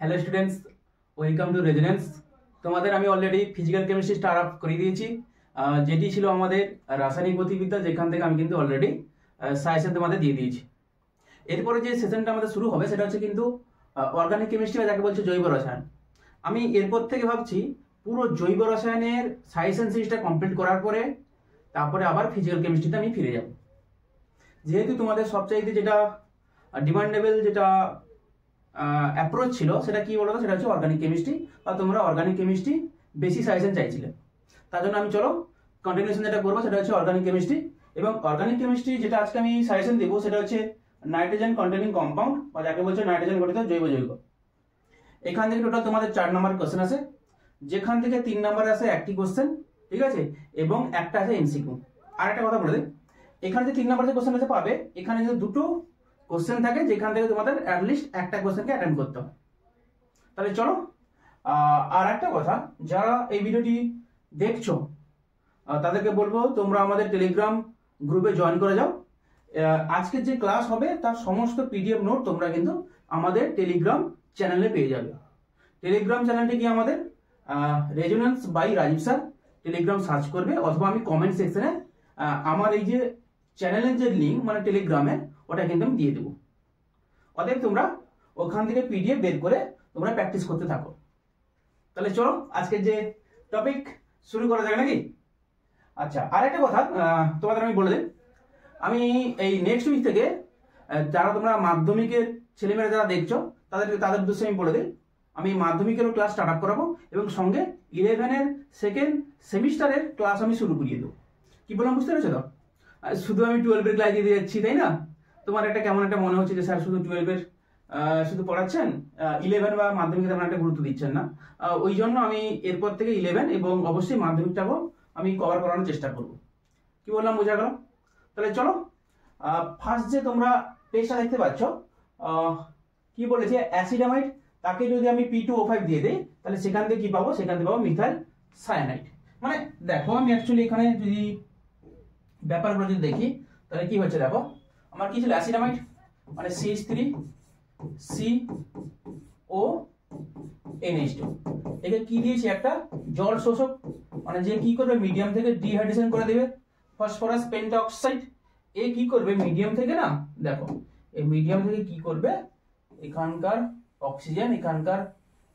Hello students, welcome to resonance. তোমাদের আমি already physical chemistry start up করে দিয়েছি, যেটি ছিল আমাদের রাসায়নিক গতিবিদ্যা, যেখান থেকে আমি কিন্তু অলরেডি সাজেশন তোমাদের দিয়ে দিয়েছি। এরপরে যে সেশনটা আমাদের শুরু হবে সেটা হচ্ছে কিন্তু অর্গানিক কেমিস্ট্রি, বা যাকে বলছে জৈব রসায়ন। আমি এরপর থেকে ভাবছি পুরো জৈব রসায়নের সাজেশন সিরিজটা কমপ্লিট করার পরে তারপরে আবার ফিজিক্যাল কেমিস্ট্রিতে আমি ফিরে যাব। যেহেতু তোমাদের সবচাইতে যেটা ডিমান্ডেবল যেটা অ্যাপ্রোচ ছিল সেটা কি বলতো, সেটা হচ্ছে অর্গানিক কেমিস্ট্রি, বা তোমরা অর্গানিক কেমিস্ট্রি বেশি সাজেশন চাইছিলে। তার জন্য আমি চলো কন্টিনিউশন যেটা করবো সেটা হচ্ছে অর্গানিক কেমিস্ট্রি। এবং অর্গানিক কেমিস্ট্রি যেটা আজকে আমি সাজেশন দেবো সেটা হচ্ছে নাইট্রোজেন কন্টেনিং কম্পাউন্ড, বা যাকে বলছে নাইট্রোজেন গঠিত জৈব যৌগ। এখান থেকে টোটাল তোমাদের 4 নম্বর কোশ্চেন আছে, যেখান থেকে 3 নম্বর আছে একটি কোশ্চেন, ঠিক আছে, এবং একটা আছে এমসিকিউ। আর একটা কথা বলে দিই, এখানে যে 3 নম্বর যে কোশ্চেন আছে পাবে, এখানে কিন্তু দুটো কোশ্চেন থাকে যেখান থেকে তোমাদের অ্যাটলিস্ট একটা কোশ্চেনকে অ্যাটেন্ড করতে হয়। তাহলে চলো, আর একটা কথা, যারা এই ভিডিওটি দেখছো তাদেরকে বলবো তোমরা আমাদের টেলিগ্রাম গ্রুপে জয়েন করে যাও। আজকের যে ক্লাস হবে তার সমস্ত পিডিএফ নোট তোমরা কিন্তু আমাদের টেলিগ্রাম চ্যানেলে পেয়ে যাবে। টেলিগ্রাম চ্যানেলটি কি আমাদের Resonance by Rajib sir, Telegram search করবে, অথবা আমি কমেন্ট সেকশনে আমার এই যে চ্যানেলের যে লিঙ্ক মানে টেলিগ্রামের, ওটা কিন্তু আমি দিয়ে দেবো। অতএব তোমরা ওখান থেকে পিডিএফ বের করে তোমরা প্র্যাকটিস করতে থাকো। তাহলে চলো আজকে যে টপিক শুরু করা যাক নাকি। আচ্ছা, আর একটা কথা তোমাদের আমি বলে দিই, আমি এই নেক্সট উইক থেকে যারা তোমরা মাধ্যমিকের ছেলেমেয়েরা যারা দেখছো তাদের উদ্দেশ্যে আমি বলে দিই, আমি মাধ্যমিকেরও ক্লাস স্টার্ট আপ করাবো, এবং সঙ্গে 11-এর সেকেন্ড সেমিস্টারের ক্লাস আমি শুরু করিয়ে দেবো। কি বললাম বুঝতে পেরেছো তো? শুধু আমি 12-এর ক্লাস দিয়ে যাচ্ছি, তাই না? তোমার একটা কেমন একটা মনে হচ্ছে যে স্যার শুধু 12-এর শুধু পড়াচ্ছেন, 11 বা মাধ্যমিকে তেমন একটা গুরুত্ব দিচ্ছেন না। ওই জন্য আমি এরপর থেকে 11 এবং অবশ্যই মাধ্যমিকটাকেও আমি কভার করানোর চেষ্টা করব। কি বললাম, বোঝা গেল? তাহলে চলো, ফার্স্ট যে তোমরা পেজটা দেখতে পাচ্ছ, কি বলেছে, অ্যাসিডামাইড, তাকে যদি আমি P2O5 দিয়ে দিই তাহলে সেখান থেকে কি পাবো, সেখান থেকে পাবো মিথাইল সায়ানাইড। মানে দেখো, আমি অ্যাকচুয়ালি এখানে যদি ব্যাপারগুলো যদি দেখি তাহলে কি হচ্ছে, দেখো আমার কি ছিল, অ্যাসিডামাইড মানে CH3CONH2, একে কি দিয়েছি, একটা জল শোষক, মানে যে কি করবে মিডিয়াম থেকে ডিহাইড্রেশন করে দেবে ফসফরাস পেন্টাঅক্সাইড। এ কি করবে মিডিয়াম থেকে, না দেখো এই মিডিয়াম থেকে কি করবে, এখানকার অক্সিজেন এখানকার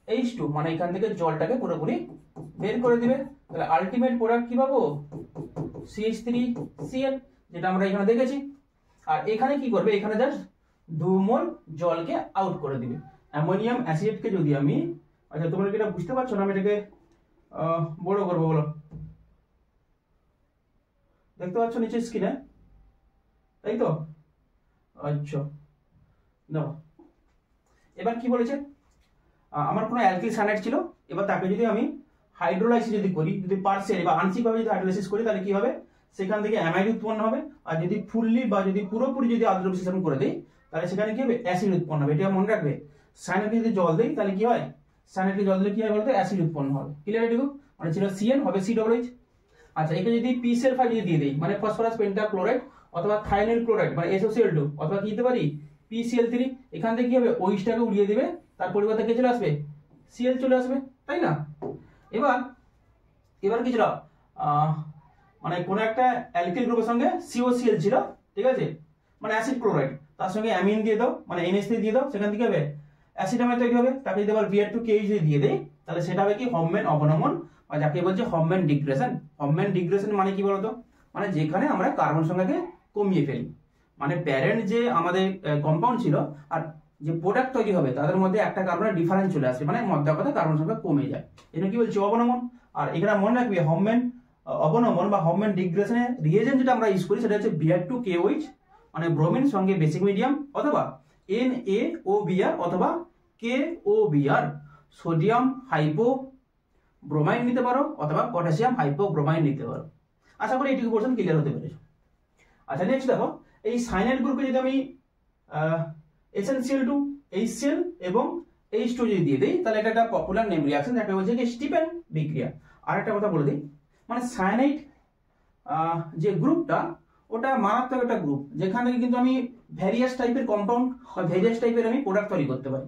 H2 মানে এখান থেকে জলটাকে পুরোপুরি বের করে দিবে। তাহলে আলটিমেট প্রোডাক্ট কি পাবো, CH3Cl, যেটা আমরা এখানে দেখেছি। আর এখানে কি করবে, এখানে জাস্ট 2 মোল জলকে আউট করে দিবে। অ্যামোনিয়াম অ্যাসিডকে যদি আমি, আচ্ছা তোমরা কি এটা বুঝতে পারছো না, আমি এটাকে বড় করবো, বলো, দেখতে পাচ্ছ নিচে স্ক্রিনে, তাই তো? আচ্ছা দেখো, এবার কি বলেছে, আমার কোনো অ্যালকিল সায়ানাইড ছিল, এবার তাকে যদি আমি হাইড্রোলাইসিস যদি করি, যদি পার্সিয়ালি বা আংশিকভাবে যদি হাইড্রোলাইসিস করি তাহলে কি হবে, সেখান থেকে অ্যামাইড উৎপন্ন হবে। আর যদি ফুললি বা যদি পুরোপুরি যদি আদ্রবিশ্লেষণ করে দেই তাহলে সেখানে কি হবে, অ্যাসিড উৎপন্ন হবে। এটা মনে রাখবে, সায়ানাইডকে যদি জল দেই তাহলে কি হয়, সায়ানাইডকে জল দিলে কি হয় বলতো, অ্যাসিড উৎপন্ন হবে। ক্লিয়ার এটুকু? মানে ছিল CN হবে COOH। আচ্ছা, একে যদি PCl5 যদি দিয়ে দেই, মানে ফসফরাস পেন্টাক্লোরাইড অথবা থাইনিল ক্লোরাইড মানে SOCl2, অথবা কি দিতে পারি PCl3, এখান থেকে কি হবে, OH-টাকে উড়িয়ে দিবে, তার পরিবর্তে কে চলে আসবে, Cl চলে আসবে, তাই না? এবার কি ছিল, মানে কোন একটা অ্যালকিল গ্রুপের সঙ্গে COCl ছিল, ঠিক আছে, মানে অ্যাসিড ক্লোরাইড, তার সঙ্গে অ্যামিন দিয়ে দাও মানে NH3 দিয়ে দাও, সেখান থেকে হবে অ্যাসিডামাইড তৈরি হবে। তাকে যদি আবার Br2KH যদি দিয়ে দেই তাহলে সেটা হবে কি, হফম্যান অবনমন, বা যাকে বলছে হফম্যান ডিগ্রেশন। হফম্যান ডিগ্রেশন মানে কি বলতো, মানে যেখানে আমরা কার্বন সংখ্যাকে কমিয়ে ফেলি, মানে প্যারেন্ট যে আমাদের কম্পাউন্ড ছিল আর যে প্রোডাক্ট তৈরি হবে তাদের মধ্যে একটা কার্বনের ডিফারেন্স চলে আসে, মানে মধ্যে কথা কার্বন সংখ্যা কমে যায়। এটা কি বলছে, অবনমন। আর এখানে মনে রাখবে, হফম্যান অবনমন বা হফম্যান ডিগ্রেশনের রিয়েজেন্ট যেটা আমরা ইউজ করি সেটা হচ্ছে Br2KOH, মানে ব্রোমিন সঙ্গে বেসিক মিডিয়াম, অথবা NaOBr অথবা KOBr, সোডিয়াম হাইপো ব্রোমাইন নিতে পারো অথবা পটাশিয়াম হাইপোব্রোমাইন নিতে পারো। আশা করি এইটুকু পোর্শন ক্লিয়ার হতে পেরেছো। আচ্ছা, নেক্সট দেখো, এই সায়ানাইড গ্রুপে যদি আমি SnCl2, HCl এবং H2 যদি দিয়ে দেই তাহলে এটা একটা পপুলার নেম রিঅ্যাকশন, যাকে বলছে কি স্টিফেন বিক্রিয়া। আর একটা কথা বলে দিই, মানে সায়ানাইড যে গ্রুপটা ওটা মারাত্মক একটা গ্রুপ, যেখান থেকে কিন্তু আমি ভ্যারিয়াস টাইপের কম্পাউন্ড বা ভ্যারিয়াস টাইপের আমি প্রোডাক্ট তৈরি করতে পারি।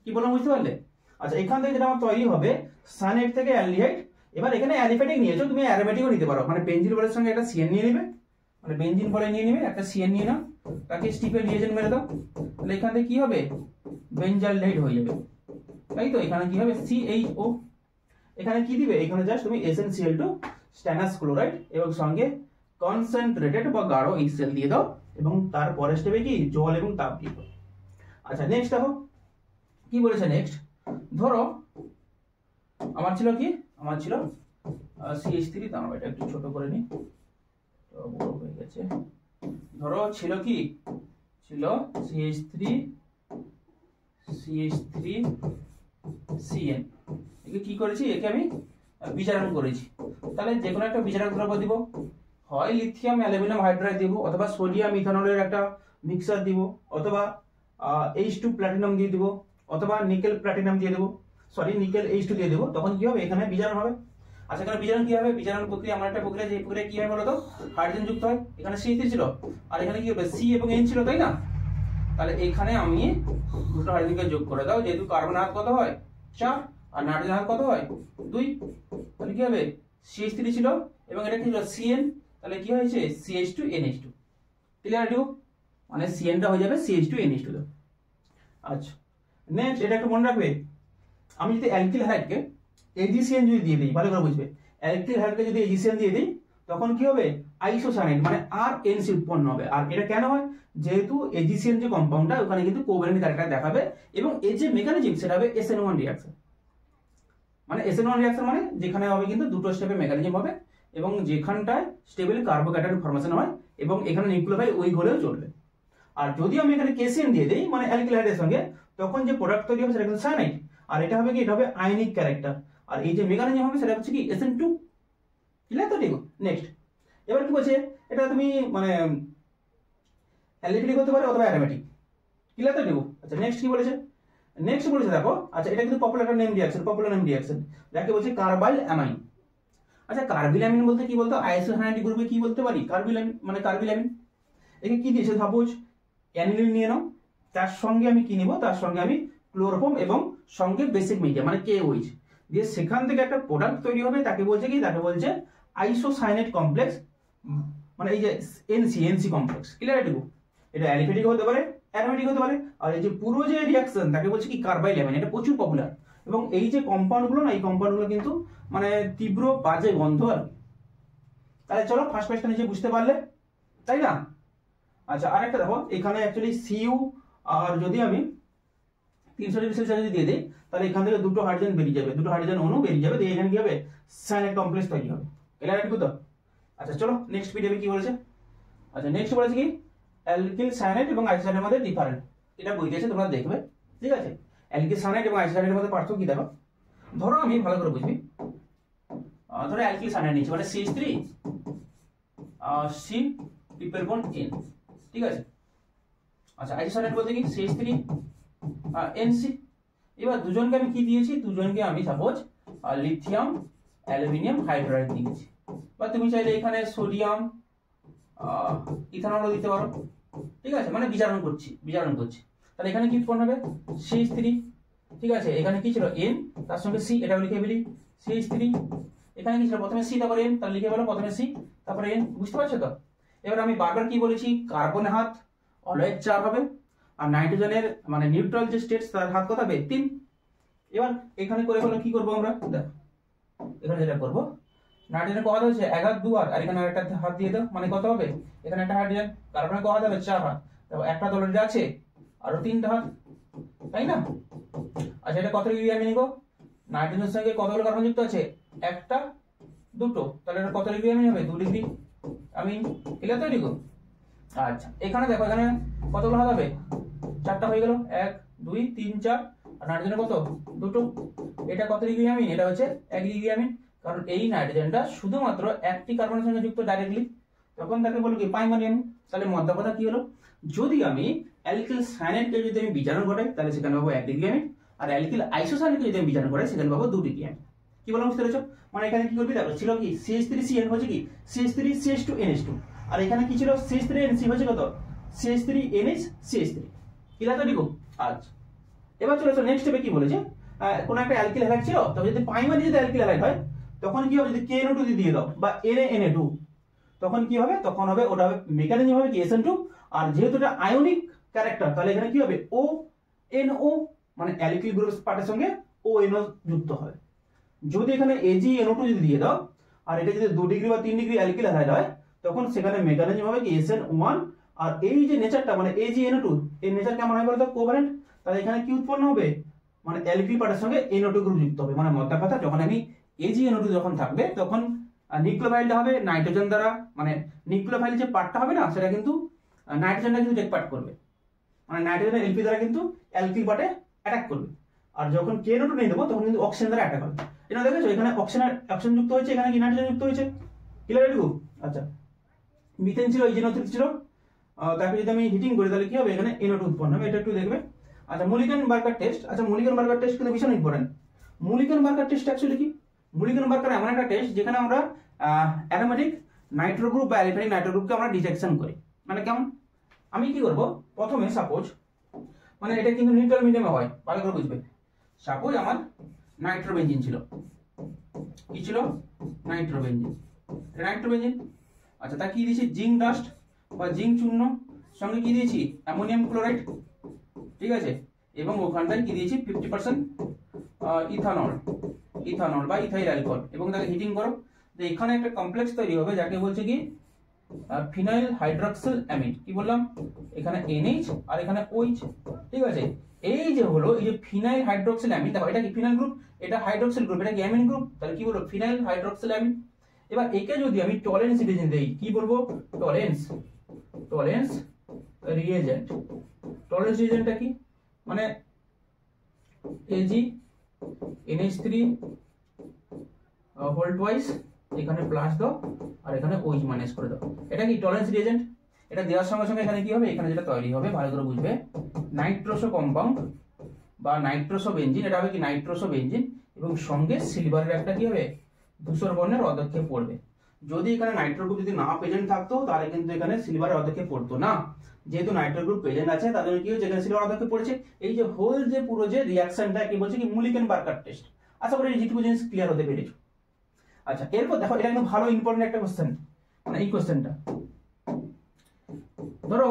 কি বললাম বুঝতে পারলে? আচ্ছা, এখান থেকে যেটা আমার তৈরি হবে সায়ানাইড থেকে অ্যালডিহাইড। এবার এখানে অ্যালিফ্যাটিক নিয়েছো, তুমি অ্যারোমেটিকও নিতে পারো, মানে বেনজিন বলের সঙ্গে একটা সিএন নিয়ে নেবে, মানে বেনজিন বলে নিয়ে নেবে, একটা সিএন নিয়ে নাও, তাকে স্টিফেন রিয়েজেন্ট মেরে দাও, তাহলে এখান থেকে কি হবে বেনজালডেহাইড হয়ে যাবে, তাই তো? এখানে কি হবে CHO, এখানে কি দিবে, এখানে জাস্ট তুমি SnCl2 স্ট্যানাস ক্লোরাইড এবং সঙ্গে কনসেন্ট্রেটেড বা গাঢ় HCl দিয়ে দাও এবং তারপরে স্টেপে কি জল এবং তাপ দিয়ে দাও। আচ্ছা, নেক্সট দেখো কি বলেছে। নেক্সট ধরো আমার ছিল কি, আমার ছিল CH3, দাঁড়াও এটা একটু ছোট করে নি, বড় হয়ে গেছে। ধরো ছিল কি, ছিল CH3CN, একে কি করেছি, একে আমি বিজারণ করেছি। তাহলে যে কোনো একটা বিজারক দ্রব্য দিব, হয় লিথিয়াম অ্যালুমিনিয়াম হাইড্রাইড দিব, অথবা সোডিয়াম ইথানলের একটা মিক্সার দিব, অথবা H2 প্লাটিনাম দিয়ে দিব, অথবা নিকেল প্লাটিনাম দিয়ে দেবো, সরি নিকেল H2 দিয়ে দেবো। তখন কি হবে, এখানে বিজারণ হবে। আচ্ছা, এখানে বিজারণ কি হবে, বিজারণ প্রক্রিয়া আমার একটা প্রক্রিয়া, যে প্রক্রিয়া কি হয় বলতো, হাইড্রোজেন যুক্ত হয়। এখানে CH3 ছিল আর এখানে কি হবে C এবং N ছিল, তাই না? তাহলে এখানে আমি দুটো হাইড্রোজেনকে যোগ করে দাও, যেহেতু কার্বন হাত কত হয় 4 আর নাইট্রোজেন হাত কত হয় 2, তাহলে কি হবে CH3 ছিল এবং এটা কি ছিল CN, তাহলে কি হয়েছে CH2NH2। Clear two? মানে CN টা হয়ে যাবে CH2NH2। আচ্ছা, নেক্সট এটা একটু মনে রাখবে, আমি যদি অ্যালকিল হাইডকে AgCN যদি দিয়ে দিই, ভালো করে বুঝবে, অ্যালকিল হাইডকে যদি AgCN দিয়ে দিই তখন কি হবে আইসোসায়ানাইড মানে RNC উৎপন্ন হবে। আর এটা কেন হয়, যেহেতু AgCN যে কম্পাউন্ডটা ওখানে কিন্তু কোভ্যালেন্ট ক্যারেক্টার দেখাবে এবং এর যে মেকানিজম সেটা হবে SN1 রিঅ্যাকশন। মানে SN1 রিঅ্যাকশন মানে যেখানে হবে কিন্তু দুটো স্টেপে মেকানিজম হবে এবং যেখানটায় স্টেবল কার্বোক্যাটায়ন ফরমেশন হয় এবং এখানে নিউক্লিওফাইল ওই হলেও চলবে। আর যদি আমি এখানে KCN দিয়ে দেই মানে অ্যালকিল হাইডের সঙ্গে, তখন যে প্রোডাক্ট তৈরি হবে সেটা কিন্তু সায়ানাইড, আর এটা হবে কি, এটা হবে আয়নিক ক্যারেক্টার, আর এই যে মেকানিজম হবে সেটা হচ্ছে কি SN2। ক্লিয়ার তো? ঠিক। নেক্সট এবার কি বলছে, এটা তুমি মানে অ্যালিফ্যাটিক হতে পারে অথবা অ্যারোমেটিক। ক্লিয়ার তো? ঠিক। আচ্ছা, নেক্সট কি বলেছে, নেক্সট বলেছে দেখো, আচ্ছা এটা কিন্তু popular name reaction, popular name reaction যাকে বলছে কার্বাইল অ্যামাইন। আচ্ছা, কার্বিল অ্যামিন বলতে কি বলতো, আইসোসায়ানাইড গ্রুপে কি বলতে পারি, কার্বিল অ্যামিন মানে কার্বিল অ্যামিন। একে কি দিয়েছে, সাপোজ অ্যানিলিন নিয়ে নাও, তার সঙ্গে আমি কি নিব, তার সঙ্গে আমি ক্লোরোফর্ম এবং সঙ্গে বেসিক মিডিয়াম মানে KOH দিয়ে সেখান থেকে একটা প্রোডাক্ট তৈরি হবে, তাকে বলছে কি, তাকে বলছে আইসোসায়ানাইড কমপ্লেক্স, মানে এই যে NC কমপ্লেক্স। ক্লিয়ার? টু? এটা অ্যালিফ্যাটিক হতে পারে, অ্যারোমেটিক হতে পারে, আর এই যে পুরো যে রিঅ্যাকশন তাকে বলছে কি কার্বাইল অ্যামিন। এটা প্রচুর পপুলার এবং এই যে কম্পাউন্ডগুলো না, এই কম্পাউন্ডগুলো কিন্তু মানে তীব্র বাজে গন্ধ আর কি। তাহলে চলো ফার্স্ট পেজটা নিচে বুঝতে পারলে, তাই না? আচ্ছা, আরেকটা দেখো, এখানে অ্যাকচুয়ালি Cu আর যদি আমি 300 ডিগ্রি সেলসিয়াস যদি দিয়ে দিই তাহলে এখান থেকে দুটো হাইড্রোজেন বেরিয়ে যাবে, দুটো হাইড্রোজেন অণু বেরিয়ে যাবে, দিয়ে এখানে কি হবে সায়ানাইড কমপ্লেক্স তৈরি হবে। ক্লিয়ার টু তো? আচ্ছা চলো নেক্সট পিডিএফে কি বলেছে। আচ্ছা, নেক্সট বলেছে কি অ্যালকিল সায়ানাইড এবং আইসোসায়ানাইডের মধ্যে ডিফারেন্ট, এটা বই দিয়েছে তোমরা দেখবে, ঠিক আছে? অ্যালকিল সায়ানাইড এবং আইসোসায়ানাইডের মধ্যে পার্থক্য কি দেখো। ধরো আমি ভালো করে বুঝবি, ধরো অ্যালকিল সায়ানাইড নিচ্ছি মানে CH3 C triple bond N, ঠিক আছে? আচ্ছা, আইসোসায়ানাইড বলতে কি CH3 NC। এবার দুজনকে আমি কি দিয়েছি, দুজনকে আমি সাপোজ লিথিয়াম অ্যালুমিনিয়াম হাইড্রাইড দিয়েছি, বা তুমি চাইলে এখানে সোডিয়াম ইথানলও দিতে পারো, ঠিক আছে? মানে বিজারণ করছি। তাহলে এখানে কি উৎপন্ন হবে CH3, ঠিক আছে? এখানে কি ছিল N, তার সঙ্গে C, এটাও লিখে ফেলি CH3। এখানে কি ছিল প্রথমে C তারপরে N, তাহলে লিখে ফেলো প্রথমে C তারপরে N। বুঝতে পারছো তো? এবার আমি বারবার কি বলেছি, কার্বনের হাত অলওয়েজ 4 হবে আর নাইট্রোজেনের মানে নিউট্রাল যে স্টেট তার হাত কত হবে 3। এবার এখানে করে ফেলো, কি করবো আমরা, দেখো এখানে যেটা করবো, নাইট্রোজেনের কত হচ্ছে 1 হাত 2 হাত, আর এখানে একটা হাত দিয়ে দাও, মানে কত হবে, এখানে একটা হাইড্রোজেন, কার্বনের কত হবে 4 হাত, দেখো একটা তো অলরেডি আছে আরো 3টা হাত, তাই না? আচ্ছা, এটা কত ডিগ্রি আমি নিব, নাইট্রোজেনের সঙ্গে কতগুলো কার্বন যুক্ত আছে, একটা দুটো, তাহলে এটা কত ডিগ্রি আমি হবে 2 ডিগ্রি আমি। ক্লিয়ার তো? ঠিক। আচ্ছা, এখানে দেখো এখানে কতগুলো হাত হবে, 4টা হয়ে গেল, 1 2 3 4, আর নাইট্রোজেনের কত দুটো, এটা কত ডিগ্রি আমি, এটা হচ্ছে 1 ডিগ্রি আমি, কারণ এই নাইট্রোজেনটা শুধুমাত্র একটি কার্বনের সঙ্গে যুক্ত ডাইরেক্টলি, তখন তাকে বলবো কি প্রাইমারি আমি। তাহলে মধ্য কথা কি হলো, যদি আমি অ্যালকিল সায়ানাইডকে যদি আমি বিজারণ ঘটাই তাহলে সেখানে পাবো 1 ডিগ্রি আমি, আর অ্যালকিল আইসোসায়ানাইডকে যদি আমি বিজারণ ঘটাই সেখানে পাবো 2 ডিগ্রি আমি। কি বললাম বুঝতে পেরেছো? মানে এখানে কি করবি দেখো, ছিল কি CH3CN হচ্ছে কি CH3CH2NH2, আর এখানে কি ছিল CH3NC হচ্ছে কত CH3NH CH3। ক্লিয়ার তো? ঠিক। আচ্ছা, এবার চলে আসো নেক্সট স্টেপে কি বলেছে, কোন একটা অ্যালকিল হ্যালাইড ছিল, তবে যদি প্রাইমারি যদি অ্যালকিল হ্যালাইড হয় তখন কি হবে, যদি KNO2 দিয়ে দাও বা Na2, তখন কি হবে, তখন হবে ওটা হবে মেকানিজম হবে কি SN2, আর যেহেতু এটা আয়নিক ক্যারেক্টার তাহলে এখানে কি হবে ONO, মানে অ্যালকিল গ্রুপ পার্টের সঙ্গে ONO যুক্ত হবে। যদি এখানে AgNO2 যদি দিয়ে দাও আর এটা যদি 2 ডিগ্রি বা 3 ডিগ্রি অ্যালকিল হ্যালাইড হয় তখন সেখানে মেকানিজম হবে কি SN1, আর এই যে নেচারটা মানে AgNO2 এই নেচার কেমন হয় বলতো, কোভ্যালেন্ট, তাহলে এখানে কি উৎপন্ন হবে, মানে অ্যালকিল পার্টের সঙ্গে NO2 গ্রুপ যুক্ত হবে। মানে মোদ্দা কথা যখন আমি AgNO2 যখন থাকবে তখন নিউক্লিওফাইলটা হবে নাইট্রোজেন দ্বারা, মানে নিউক্লিওফাইল যে পার্টটা হবে না সেটা কিন্তু নাইট্রোজেনটা কিন্তু টেক পার্ট করবে, মানে নাইট্রোজেনের এলপি দ্বারা কিন্তু অ্যালকিল পার্টে অ্যাটাক করবে। আর যখন KNO2 নিয়ে দেবো তখন কিন্তু অক্সিজেন দ্বারা অ্যাটাক হবে। এটা দেখেছো এখানে অক্সিজেন যুক্ত হয়েছে, এখানে কি নাইট্রোজেন যুক্ত হয়েছে, ক্লিয়ার এটুকু? আচ্ছা, মিথেন ছিল, ইজেন ছিল, তাকে যদি আমি হিটিং করি তাহলে কি হবে, এখানে NO2 উৎপন্ন হবে, এটা একটু দেখবে। আচ্ছা, মুলিকেন-বার্গার টেস্ট। আচ্ছা, মুলিকেন-বার্গার টেস্ট কিন্তু ভীষণ ইম্পর্টেন্ট। মুলিকেন-বার্গার টেস্ট অ্যাকচুয়ালি কি, মুলিকেন-বার্গার এমন একটা টেস্ট যেখানে আমরা অ্যারোমেটিক নাইট্রো গ্রুপ বা অ্যালিফ্যাটিক নাইট্রো গ্রুপকে আমরা ডিটেকশন করি। মানে কেমন, আমি কি করব, প্রথমে সাপোজ, মানে এটা কিন্তু নিউট্রাল মিডিয়ামে হয়, ভালো করে বুঝবে। সাপোজ আমার নাইট্রোবেনজিন ছিল, কি ছিল, নাইট্রোবেনজিন, নাইট্রোবেনজিন। আচ্ছা, তা কি দিয়েছি, জিঙ্ক ডাস্ট বা জিঙ্ক চূর্ণ, সঙ্গে কি দিয়েছি, অ্যামোনিয়াম ক্লোরাইড, ঠিক আছে, এবং ওখানটায় কি দিয়েছি 50% ইথানল বা ইথাইল অ্যালকোহল, এবং তাকে হিটিং করো। তো এখানে একটা কমপ্লেক্স তৈরি হবে যাকে বলছে কি ফিনাইল হাইড্রক্সিল অ্যামিড। কি বললাম, এখানে NH আর এখানে OH, ঠিক আছে। এই যে হলো এই যে ফিনাইল হাইড্রক্সিল অ্যামিড, দেখো এটা কি ফিনাইল গ্রুপ, এটা হাইড্রক্সিল গ্রুপ, এটা কি অ্যামিন গ্রুপ, তাহলে কি বলবো, ফিনাইল হাইড্রক্সিল অ্যামিড। এবার একে যদি আমি টলেন্স রিয়েজেন্ট দেই, কি বলবো, টলেন্স রিয়েজেন্ট। টলেন্স রিয়েজেন্টটা কি, মানে AgNH3 হোল টুয়াইস, এখানে প্লাস দাও আর এখানে OH মাইনাস করে দাও, এটা কি টলেন্স রিয়েজেন্ট। এটা দেওয়ার সঙ্গে সঙ্গে এখানে কি হবে, এখানে যেটা তৈরি হবে ভালো করে বুঝবে, নাইট্রোসো কম্পাউন্ড বা নাইট্রোসো বেনজিন, এটা হবে কি নাইট্রোসো বেনজিন, এবং সঙ্গে সিলভারের একটা কি হবে ধূসর বর্ণের অদক্ষেপ পড়বে। যদি এখানে নাইট্রো গ্রুপ যদি না প্রেজেন্ট থাকতো তাহলে কিন্তু এখানে সিলভারের অদক্ষেপ পড়তো না, যেহেতু নাইট্রো গ্রুপ প্রেজেন্ট আছে তাদের কি হচ্ছে, এখানে সিলভার অদক্ষেপ পড়েছে। এই যে হোল যে পুরো যে রিঅ্যাকশনটা কি বলছে কি মুলিকেন-বার্গার টেস্ট। আশা করি এই যেটুকু জিনিস ক্লিয়ার হতে পেরেছো। আচ্ছা, এরপর দেখো এটা কিন্তু ভালো ইম্পর্টেন্ট একটা কোশ্চেন, মানে এই কোশ্চেনটা ধরো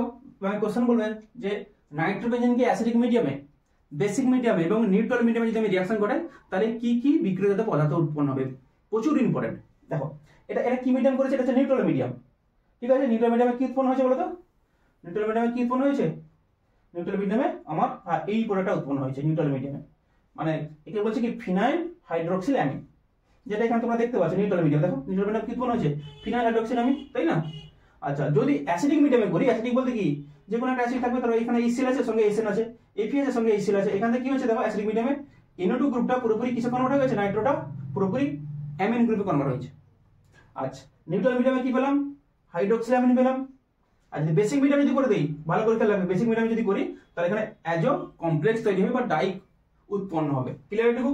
কোশ্চেন বলবেন যে নাইট্রোবেনজিন কি অ্যাসিডিক মিডিয়ামে, বেসিক মিডিয়ামে এবং নিউট্রাল মিডিয়ামে যদি আমি রিঅ্যাকশন করাই তাহলে কি কি বিক্রিয়ত পদার্থ উৎপন্ন হবে, প্রচুর ইম্পর্টেন্ট। দেখো এটা কি মিডিয়াম করেছে, এটা হচ্ছে নিউট্রাল মিডিয়াম, ঠিক আছে। নিউট্রাল মিডিয়ামে কি উৎপন্ন হয়েছে বলো তো, নিউট্রাল মিডিয়ামে কি উৎপন্ন হয়েছে, নিউট্রাল মিডিয়ামে আমার এই প্রোডাক্টটা উৎপন্ন হয়েছে নিউট্রাল মিডিয়ামে, মানে একে বলছে কি ফিনাইল হাইড্রক্সিল অ্যামিড, যেটা এখানে তোমরা দেখতে পাচ্ছ নিউট্রাল মিডিয়াম। দেখো নিউট্রাল মিডিয়াম কি উৎপন্ন হয়েছে, ফিনাইল হাইড্রক্সিল অ্যামিড, তাই না। আচ্ছা, যদি অ্যাসিডিক মিডিয়ামে করি, অ্যাসিডিক বলতে কি, যে কোনো একটা অ্যাসিড থাকবে, ধরো এখানে HCl আছে, সঙ্গে HN আছে, APH এর সঙ্গে HCl আছে, এখান থেকে কি হচ্ছে দেখো অ্যাসিডিক মিডিয়ামে NO2 গ্রুপটা পুরোপুরি কিসে কনভার্ট হয়ে গেছে, নাইট্রোটা পুরোপুরি অ্যামিন গ্রুপে কনভার্ট হয়েছে। আচ্ছা, নিউট্রাল মিডিয়ামে কি পেলাম, হাইড্রক্সিল অ্যামিন পেলাম। আর যদি বেসিক মিডিয়াম যদি করে দেই, ভালো করে খেয়াল রাখবে, বেসিক মিডিয়াম যদি করি তাহলে এখানে অ্যাজো কমপ্লেক্স তৈরি হবে বা ডাই উৎপন্ন হবে, ক্লিয়ার এটুকু,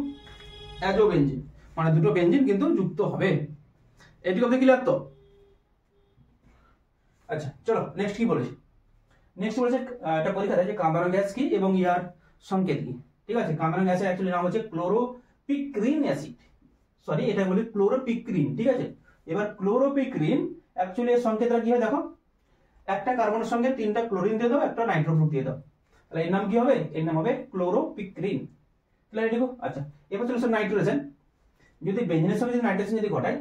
অ্যাজো বেনজিন, মানে দুটো বেনজিন কিন্তু যুক্ত হবে। এটুকু আপনি ক্লিয়ার তো? আচ্ছা, চলো নেক্সট কি বলেছে, নেক্সট বলেছে একটা পরীক্ষা দেয় যে কাঁদানো গ্যাস কি এবং ইয়ার সংকেত কি, ঠিক আছে। কাঁদানো গ্যাসের অ্যাকচুয়ালি নাম হচ্ছে ক্লোরোপিক্রিন অ্যাসিড, সরি এটা বলি ক্লোরোপিক্রিন, ঠিক আছে। এবার ক্লোরোপিক্রিন অ্যাকচুয়ালি এর সংকেতটা কি হয় দেখো, একটা কার্বনের সঙ্গে 3টা ক্লোরিন দিয়ে দাও, একটা নাইট্রো গ্রুপ দিয়ে দাও, তাহলে এর নাম কি হবে, এর নাম হবে ক্লোরোপিক্রিন, ক্লিয়ার দেখো। আচ্ছা, এবার চলে নাইট্রোজেন, যদি বেনজিনের সঙ্গে যদি নাইট্রোজেন যদি ঘটায়,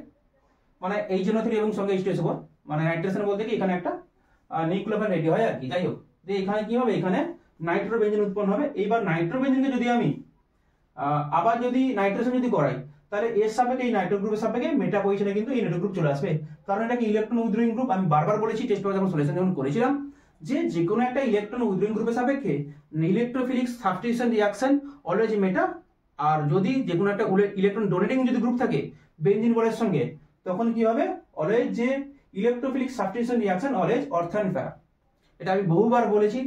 মানে HNO3 এবং সঙ্গে H2SO4, মানে নাইট্রোজেন বলতে কি এখানে একটা নিউক্লিওফাইল রেডি হয় আর কি, যাই হোক, যে এখানে কি হবে, এখানে নাইট্রোবেনজিন উৎপন্ন হবে। এইবার নাইট্রোবেনজিনকে যদি আমি আবার যদি নাইট্রোজেন যদি করাই তাহলে এর সাপেক্ষে এই নাইট্রো গ্রুপের সাপেক্ষে মেটা পজিশনে কিন্তু এই নাইট্রো গ্রুপ চলে আসবে, কারণ এটা কি ইলেকট্রন উইথড্রয়িং গ্রুপ। আমি বারবার বলেছি টেস্ট পেপার যখন সলিউশন যখন করেছিলাম যে কোনো একটা ইলেকট্রন উইথড্রয়িং গ্রুপের সাপেক্ষে ইলেকট্রোফিলিক সাবস্টিটিউশন রিঅ্যাকশন অলওয়েজ মেটা, আর যদি যে কোনো একটা ইলেকট্রন ডোনেটিং যদি গ্রুপ থাকে বেনজিন বলের সঙ্গে, তখন কি হবে, অলওয়েজ যে ইলেকট্রোফিলিক সাবস্টিটিউশন রিঅ্যাকশন অলওয়েজ অর্থায়ন প্যারা। এটা আমি বহুবার বলেছি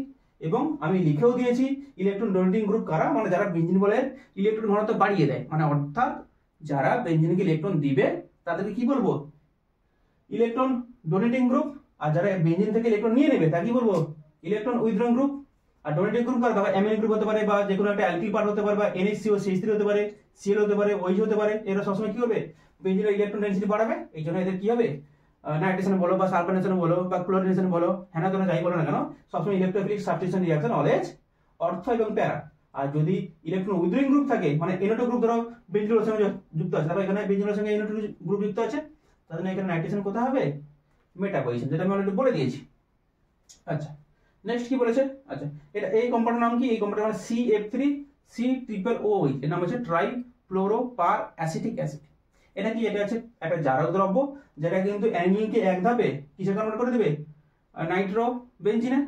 এবং আমি লিখেও দিয়েছি। ইলেকট্রন ডোনেটিং গ্রুপ কারা, মানে যারা বেনজিন বলের ইলেকট্রন ঘনত্ব বাড়িয়ে দেয়, মানে অর্থাৎ যারা বেনজিনকে ইলেকট্রন দিবে তাদেরকে কি বলবো, ইলেকট্রন ডোনেটিং গ্রুপ, আর যারা বেনজিন থেকে ইলেকট্রন নিয়ে নেবে তা কি বলবো, ইলেকট্রন উইথড্রয়িং গ্রুপ। আর ডোনেটিং গ্রুপ কার দেখো অ্যামিনো গ্রুপ হতে পারে, বা যে কোনো একটা অ্যালকিল পার্ট হতে পারে, বা NH3 CH3 হতে পারে, Cl হতে পারে, OH হতে পারে। এরা সবসময় কি হবে, বেঞ্জিনের ইলেকট্রন ডেনসিটি বাড়াবে। এই জন্য এদের কি হবে, নাইট্রেশন বলো বা সালফারেশন বলো বা ক্লোরিনেশন বলো, হ্যাঁ তোমরা যাই বলো না কেন, সবসময় ইলেকট্রোফিলিক সাবস্টিটিউশন রিঅ্যাকশন অলওয়েজ অর্থ এবং প্যারা। আর যদি ইলেকট্রন উইথড্রয়িং গ্রুপ থাকে, মানে NO2 গ্রুপ ধরো বেঞ্জিনের সঙ্গে যুক্ত আছে, তারপর এখানে বেঞ্জিনের সঙ্গে NO2 গ্রুপ যুক্ত আছে, তার জন্য এখানে নাইট্রেশন কোথায় হবে, মেটা পজিশন, যেটা আমি অলরেডি বলে দিয়েছি। আচ্ছা নেক্সট কি বলেছে, আচ্ছা এটা এই কম্পাউন্ডের নাম কি, এই কম্পাউন্ডের নাম CF3COOH, এর নাম হচ্ছে ট্রাইফ্লোরোপার অ্যাসিটিক অ্যাসিড। এটা কি, এটা হচ্ছে একটা জারক দ্রব্য, যেটা কিন্তু অ্যানিনকে এক ধাপে কিসে কনভার্ট করে দেবে, নাইট্রো বেঞ্জিনে।